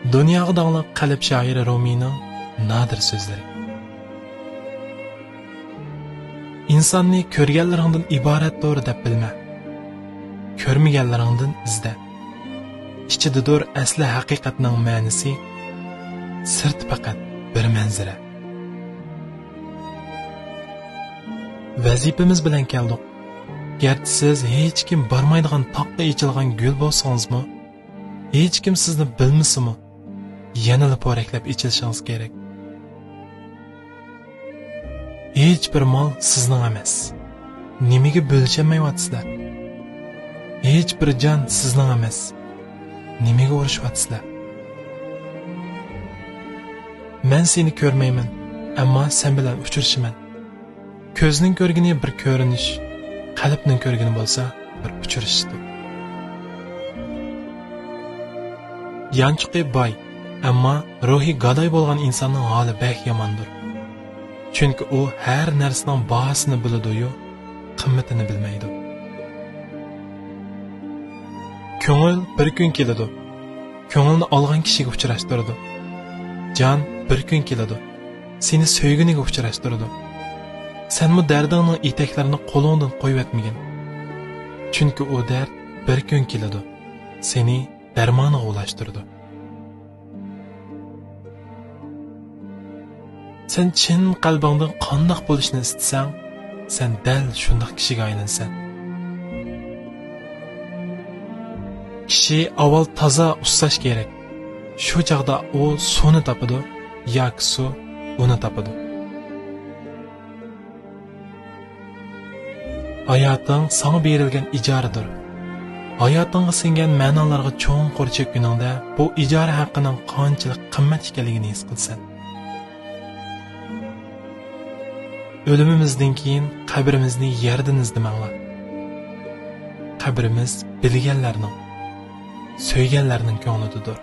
Dunyoga dongli qalb shoiri Rumining nadir so'zlari. İnsonni ko'rganlaringdan iboratdir deb bilma. Ko'rmaganlaringdan izla. Ichidadir asli haqiqatning ma'nosi, sirt faqat bir manzara. Vazifamiz bilan keldik. Garchi siz hech kim bormaydigan toqqa ichilgan gul bo'lsangizmi, hech kim sizni bilmasimi, yanada poraklab ichilishingiz kerak. Hech bir mol sizning emas. Nimaga bo'lshamayapsizlar? Hech bir jon sizning emas. Nimaga urushyapsizlar? Men seni ko'rmayman, ammo sen bilan uchrashaman. Ko'zning ko'rgani bir ko'rinish, qalbning ko'rgani bo'lsa bir uchrashishdir. Yanchiqi boy, ammo ruhi gadoy bo'lgan insonning holi bek yomondir. Chunki u har narsaning bahosini biladi-yu, qimmatini bilmaydi. Ko'ngil bir kun keladi. Ko'ngilni olgan kishiga uchrashtiradi. Jon bir kun keladi. Seni so'yguniga uchrashtiradi. Sen bu dardingning etaklarini qo'lingdan qo'yib etmagin. Chunki u dard bir kun keladi. Seni darmoniga ulashtirdi. Sen chin qalbingdan qandoq bo'lishni istasang, sen dal shundoq kishiga aylansan. Kishi avval toza uslash kerak. Shu chaqda u suvni topadi, yoki suv uni topadi. Hayoting sana berilgan ijaradir. Hayotingga singan ma'nolarga cho'nqur cho'kkuningda bu ijara haqqining qanchalik qimmat ekanligini his qilsan. O'limimizdan keyin qabrimizni yerdan izlamanglar. Qabrimiz bilganlarning, so'yganlarning ko'nglidadir.